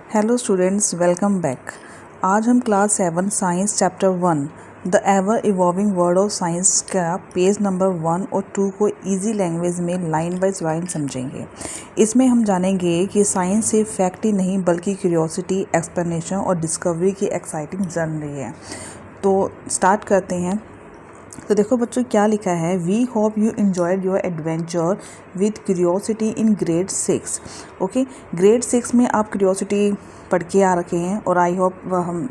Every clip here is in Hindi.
Hello students, welcome back. आज हम class 7 science chapter 1 the ever evolving world of science का पेज नंबर 1 और 2 को इजी लैंग्वेज में लाइन बाय लाइन समझेंगे। इसमें हम जानेंगे कि साइंस सिर्फ फैक्ट ही नहीं बल्कि क्यूरियोसिटी, एक्सप्लेनेशन और डिस्कवरी की एक्साइटिंग जर्नी है। तो स्टार्ट करते हैं। तो देखो बच्चों क्या लिखा है, we hope you enjoyed your adventure with curiosity in grade 6। Okay, grade 6 में आप क्यूरियोसिटी पढ़ के आ रखे हैं और आई होप हम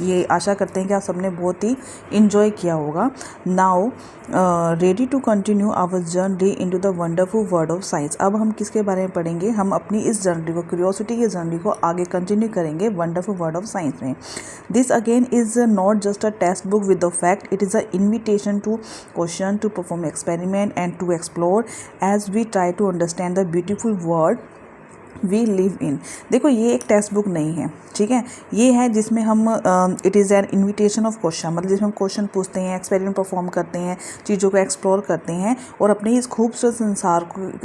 ये आशा करते हैं कि आप सबने बहुत ही इन्जॉय किया होगा। Now ready to continue our journey into the wonderful world of science. अब हम किसके बारे में पढ़ेंगे? हम अपनी इस जर्नी को, क्यूरियोसिटी की जर्नी को आगे कंटिन्यू करेंगे वंडरफुल वर्ल्ड ऑफ साइंस में। This again is not just a text book with the fact, it is a invitation to question, to perform experiment and to explore as we try to understand the beautiful world we live in. देखो ये एक टेक्स्ट बुक नहीं है, ठीक है। ये है जिसमें हम it is an invitation of question, मतलब जिसमें हम क्वेश्चन पूछते हैं, एक्सपेरिमेंट परफॉर्म करते हैं, चीज़ों को एक्सप्लोर करते हैं और अपने इस खूबसूरत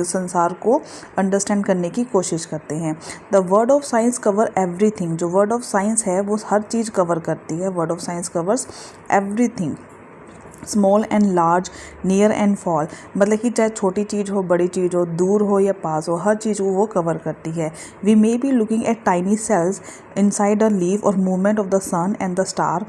संसार को अंडरस्टैंड करने की कोशिश करते हैं। The word of science cover everything. जो वर्ड ऑफ साइंस है वो हर चीज़ कवर करती है। Word of science covers everything, small and large, near and fall, मतलब कि चाहे छोटी चीज़ हो, बड़ी चीज़ हो, दूर हो या पास हो, हर चीज़ को वो कवर करती है। We may be looking at tiny cells inside a leaf और movement of the sun and the star.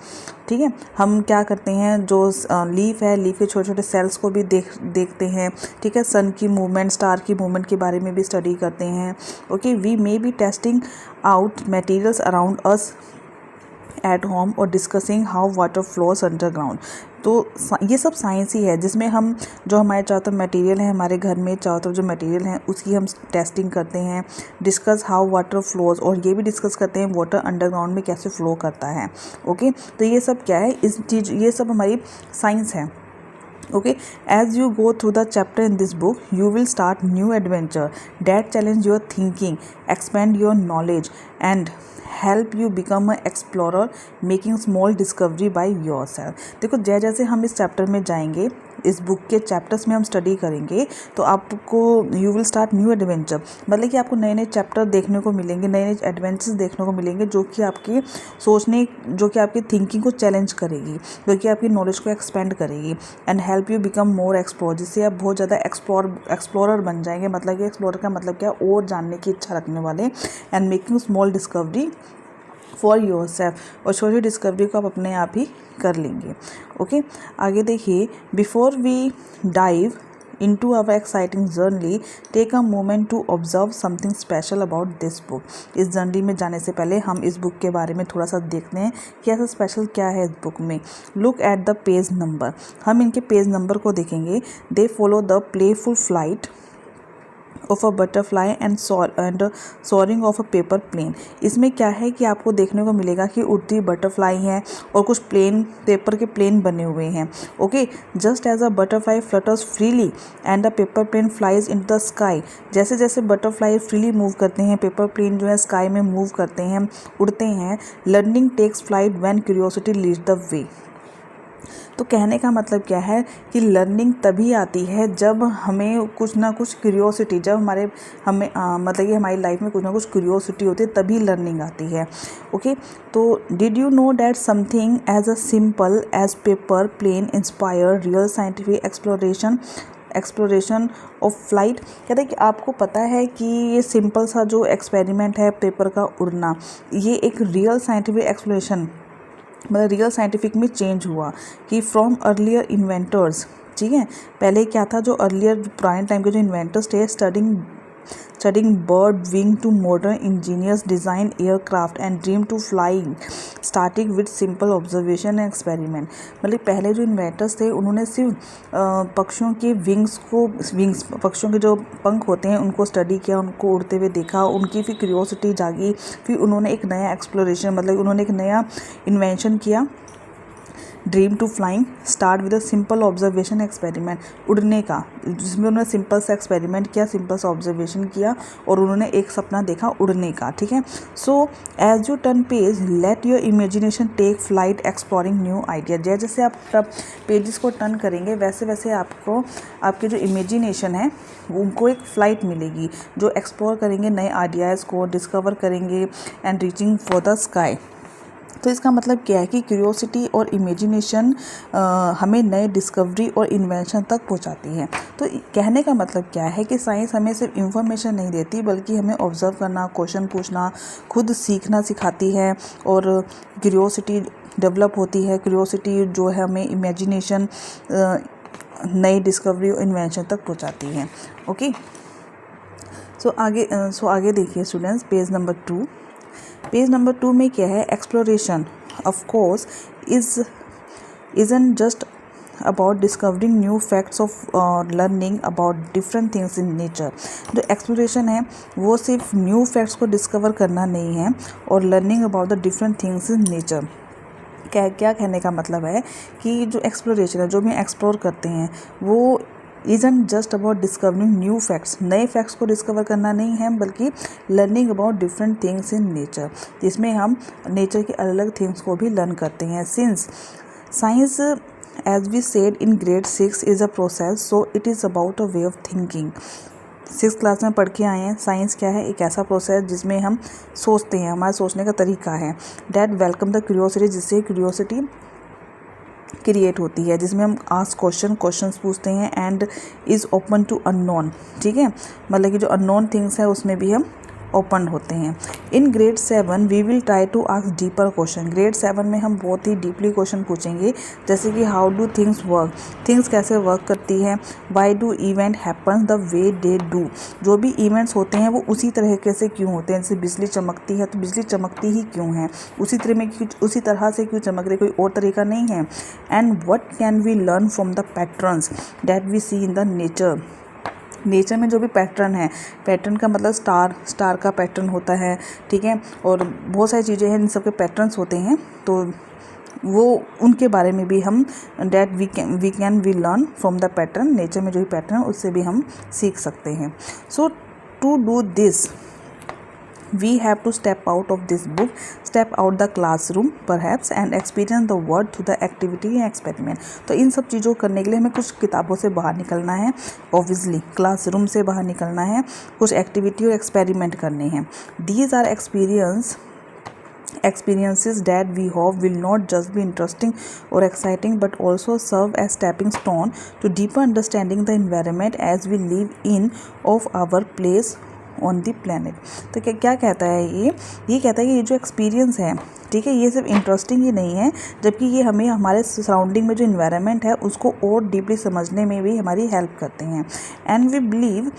ठीक है, हम क्या करते हैं, जो लीफ है, लीफ के छोटे छोटे सेल्स को भी देखते हैं। ठीक है, सन की मूवमेंट, स्टार की मूवमेंट के बारे में भी स्टडी करते हैं। Okay, we may be testing out materials around us at home और discussing how water flows underground. तो ये सब साइंस ही है जिसमें हम जो हमारे चारों तरफ मटेरियल है, हमारे घर में चारों तरफ जो मटेरियल हैं उसकी हम टेस्टिंग करते हैं। डिस्कस हाउ वाटर फ्लोज, और ये भी डिस्कस करते हैं वाटर अंडरग्राउंड में कैसे फ्लो करता है। ओके, तो ये सब क्या है, ये सब हमारी साइंस है। Okay, as you go through the chapter in this book, you will start new adventure that challenge your thinking, expand your knowledge, and help you become an explorer, making small discovery by yourself। देखो जैसे हम इस चैप्टर में जाएंगे, इस बुक के चैप्टर्स में हम स्टडी करेंगे तो आपको you will start new adventure, मतलब कि आपको नए नए चैप्टर देखने को मिलेंगे, नए नए एडवेंचर्स देखने को मिलेंगे जो कि आपकी सोचने, जो कि आपकी थिंकिंग को चैलेंज करेगी, जो कि आपकी नॉलेज को एक्सपेंड करेगी। And help you become more explore, जिससे आप बहुत ज़्यादा एक्सप्लोरर बन जाएंगे। मतलब कि एक्सप्लोरर का मतलब क्या, और जानने की इच्छा रखने वाले। And making small discovery for your self, और छोटी डिस्कवरी को आप अपने आप ही कर लेंगे। ओके, आगे देखिए, before we dive into our exciting journey, take a moment to observe something special about this book। इस जर्नी में जाने से पहले हम इस बुक के बारे में थोड़ा सा देखते हैं कि ऐसा स्पेशल क्या है इस बुक में। Look at the page number, हम इनके पेज नंबर को देखेंगे। They follow the playful flight of a butterfly and soaring of a paper plane. इसमें क्या है कि आपको देखने को मिलेगा कि उड़ती बटरफ्लाई हैं और कुछ प्लेन, पेपर के प्लेन बने हुए हैं। Okay, just as a butterfly flutters freely and the paper plane flies in the sky. जैसे जैसे बटरफ्लाई फ्रीली मूव करते हैं, पेपर प्लेन जो है स्काई में मूव करते हैं, उड़ते हैं। Learning takes flight when curiosity leads the way. तो कहने का मतलब क्या है कि लर्निंग तभी आती है जब हमें कुछ ना कुछ क्यूरियोसिटी, जब मतलब कि हमारी लाइफ में कुछ ना कुछ क्यूरियोसिटी होती है, तभी लर्निंग आती है। ओके, तो did you know that something as a simple as paper plane inspire real scientific exploration of flight. कहते हैं कि आपको पता है कि ये सिंपल सा जो एक्सपेरिमेंट है पेपर का उड़ना, ये एक रियल साइंटिफिक एक्सप्लोरेशन, मतलब रियल साइंटिफिक में चेंज हुआ कि फ्रॉम अर्लियर इन्वेंटर्स। ठीक है, पहले क्या था, जो अर्लियर पुराने टाइम के जो इन्वेंटर्स थे, studying bird wing to modern engineers design aircraft and dream to flying starting with simple observation and experiment. मतलब पहले जो इन्वेंटर्स थे उन्होंने सिर्फ पक्षियों के पक्षियों के जो पंख होते हैं उनको स्टडी किया, उनको उड़ते हुए देखा, उनकी फिर क्यूरियोसिटी जागी, फिर उन्होंने एक नया एक्सप्लोरेशन, मतलब उन्होंने एक नया इन्वेंशन किया dream to flying start with a simple observation experiment, उड़ने का, जिसमें उन्होंने सिंपल सा एक्सपेरिमेंट किया, सिंपल सा ऑब्जर्वेशन किया और उन्होंने एक सपना देखा उड़ने का, ठीक है। So as you turn page let your imagination take flight exploring new idea, जैसे जैसे आप पेजेस को टर्न करेंगे वैसे वैसे आपको आपके जो इमेजिनेशन है उनको एक फ़्लाइट मिलेगी, जो एक्सप्लोर करेंगे नए आइडियाज़ को, डिस्कवर करेंगे and reaching for the sky. तो इसका मतलब क्या है कि क्यूरियोसिटी और इमेजिनेशन हमें नए डिस्कवरी और इन्वेंशन तक पहुंचाती है। तो कहने का मतलब क्या है कि साइंस हमें सिर्फ इंफॉर्मेशन नहीं देती बल्कि हमें ऑब्जर्व करना, क्वेश्चन पूछना, खुद सीखना सिखाती है और क्यूरियोसिटी डेवलप होती है। क्यूरियोसिटी जो है हमें इमेजिनेशन, नई डिस्कवरी और इन्वेंशन तक पहुंचाती है। ओके, सो आगे देखिए students, page number 2। Page number 2 में क्या है, exploration of course isn't just about discovering new facts of learning about different things in nature। जो एक्सप्लोरेशन है वो सिर्फ न्यू फैक्ट्स को डिस्कवर करना नहीं है और learning about the different things in nature. क्या कहने का मतलब है कि जो एक्सप्लोरेशन है, जो भी एक्सप्लोर करते हैं, वो isn't just about discovering new facts, नए फैक्ट्स को डिस्कवर करना नहीं है बल्कि learning about different things in nature, जिसमें हम नेचर के अलग अलग थिंग्स को भी लर्न करते हैं। Since science as we said in grade 6 is a process, so it is about a way of thinking. 6th class में पढ़ के आए हैं, साइंस क्या है, एक ऐसा प्रोसेस जिसमें हम सोचते हैं, हमारे सोचने का तरीका है। डैट वेलकम द क्यूरियोसिटी, जिससे क्यूरियोसिटी क्रिएट होती है, जिसमें हम आस्क क्वेश्चंस पूछते हैं and is open to unknown, ठीक है, मतलब कि जो अननोन थिंग्स है उसमें भी हम ओपन होते हैं। In grade 7 we will try to ask deeper question. Grade 7 में हम बहुत ही डीपली क्वेश्चन पूछेंगे, जैसे कि how do things work, things कैसे वर्क करती है, why do event happens the way they do, जो भी इवेंट्स होते हैं वो उसी तरीके से क्यों होते हैं, जैसे बिजली चमकती है तो बिजली चमकती ही क्यों है, उसी तरह से क्यों चमक रही, कोई और तरीका नहीं है। And what can we learn from the patterns that we see in the nature में जो भी पैटर्न है, पैटर्न का मतलब स्टार का पैटर्न होता है, ठीक है, और बहुत सारी चीज़ें हैं, इन सब के पैटर्न्स होते हैं, तो वो उनके बारे में भी हम we learn from the pattern, nature में जो भी पैटर्न है उससे भी हम सीख सकते हैं। So to do this we have to step out of this book, step out the classroom perhaps and experience the world through the activity and experiment। तो इन सब चीज़ों को करने के लिए हमें कुछ किताबों से बाहर निकलना है, ऑब्वियसली क्लासरूम से बाहर निकलना है, कुछ एक्टिविटी और एक्सपेरिमेंट करने हैं। These are experiences that we hope will not just be interesting or exciting but also serve as stepping stone to deeper understanding the environment as we live in of our place on the planet. तो क्या कहता है ये कहता है कि ये जो एक्सपीरियंस है, ठीक है, ये सिर्फ इंटरेस्टिंग ही नहीं है जबकि ये हमें हमारे सराउंडिंग में जो इन्वायरमेंट है उसको और डीपली समझने में भी हमारी हेल्प करते हैं। And we believe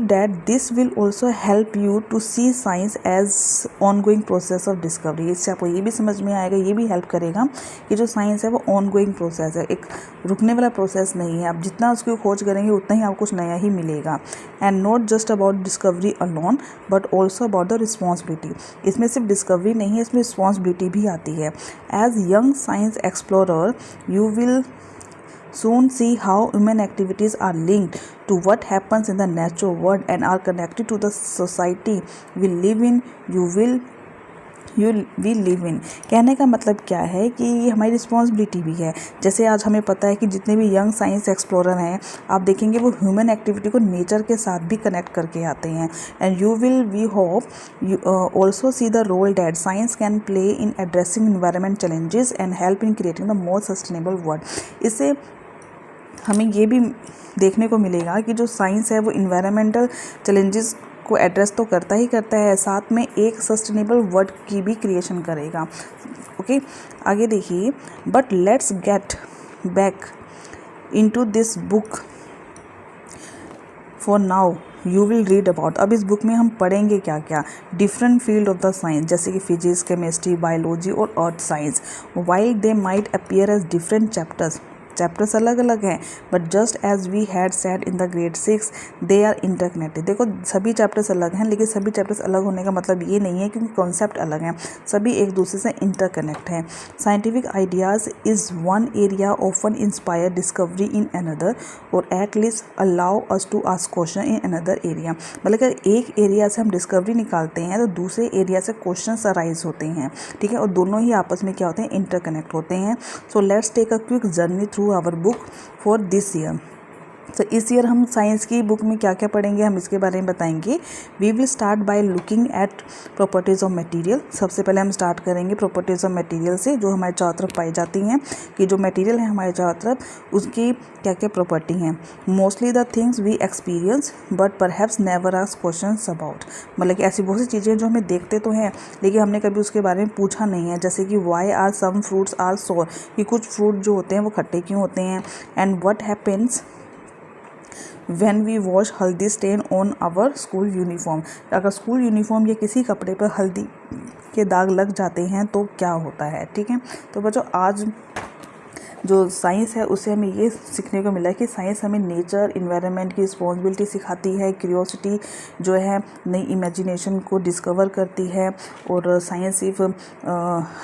that this will also help you to see science as ongoing process of discovery। इससे आपको ये भी समझ में आएगा, ये भी हेल्प करेगा कि जो साइंस है वो ongoing प्रोसेस है, एक रुकने वाला प्रोसेस नहीं है। आप जितना उसकी खोज करेंगे उतना ही आपको कुछ नया ही मिलेगा। And not just about discovery alone but also about the responsibility. इसमें सिर्फ डिस्कवरी नहीं है, इसमें रिस्पॉन्सिबिलिटी भी आती है। As young science explorer you will soon see how human activities are linked to what happens in the natural world and are connected to the society we live in, we live in। कहने का मतलब क्या है कि ये हमारी रिस्पॉन्सिबिलिटी भी है। जैसे आज हमें पता है कि जितने भी यंग साइंस एक्सप्लोरर हैं, आप देखेंगे वो ह्यूमन एक्टिविटी को नेचर के साथ भी कनेक्ट करके आते हैं। And we hope you also see the role that science can play in addressing environment challenges and help in creating the more sustainable world. इससे हमें ये भी देखने को मिलेगा कि जो साइंस है वो इन्वायरमेंटल चैलेंजेस को एड्रेस तो करता है, साथ में एक सस्टेनेबल वर्ल्ड की भी क्रिएशन करेगा। ओके, आगे देखिए, but let's get back into this book for now you will read about. अब इस बुक में हम पढ़ेंगे क्या क्या, different field of the science, जैसे कि फिजिक्स, केमिस्ट्री, बायोलॉजी और earth science. While they might appear as different chapters, chapters अलग अलग हैं, but just as we had said in the grade 6 they are interconnected. देखो सभी चैप्टर्स अलग हैं, लेकिन सभी चैप्टर्स अलग होने का मतलब ये नहीं है क्योंकि कॉन्सेप्ट अलग हैं, सभी एक दूसरे से इंटरकनेक्ट हैं। Scientific ideas is one area often inspire discovery in another or at least allow us to ask question in another area. मतलब अगर एक एरिया से हम डिस्कवरी निकालते हैं तो दूसरे एरिया से क्वेश्चन अराइज होते हैं, ठीक है, और दोनों ही आपस में क्या होते हैं, इंटरकनेक्ट होते हैं। So let's take a quick journey through our book for this year. तो इस ईयर हम साइंस की बुक में क्या क्या पढ़ेंगे हम इसके बारे में बताएंगे। We will start by looking at properties of material. सबसे पहले हम स्टार्ट करेंगे प्रॉपर्टीज़ ऑफ मटेरियल से, जो हमारे चारों तरफ पाई जाती हैं कि जो मटेरियल है हमारे चारों तरफ उसकी क्या क्या प्रॉपर्टी हैं। Mostly the things we experience but perhaps never ask questions about. मतलब कि ऐसी बहुत सी चीज़ें जो हमें देखते तो हैं लेकिन हमने कभी उसके बारे में पूछा नहीं है, जैसे कि why are some fruits are sour, कि कुछ फ्रूट जो होते हैं वो खट्टे क्यों होते हैं। And what happens when we wash haldi stain on our school uniform. अगर स्कूल यूनिफॉर्म या किसी कपड़े पर हल्दी के दाग लग जाते हैं तो क्या होता है, ठीक है। तो बच्चों आज जो साइंस है उससे हमें ये सीखने को मिला है कि साइंस हमें नेचर इन्वायरमेंट की रिस्पॉन्सिबिलिटी सिखाती है, क्यूरियोसिटी जो है नई इमेजिनेशन को डिस्कवर करती है, और साइंस सिर्फ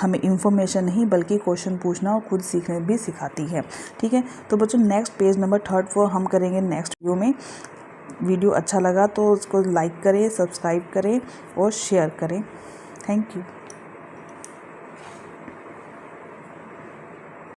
हमें इंफॉर्मेशन नहीं बल्कि क्वेश्चन पूछना और खुद सीखने भी सिखाती है, ठीक है। तो बच्चों नेक्स्ट पेज नंबर 34 हम करेंगे नेक्स्ट वीडियो में। वीडियो अच्छा लगा तो उसको लाइक करें, सब्सक्राइब करें और शेयर करें। Thank you.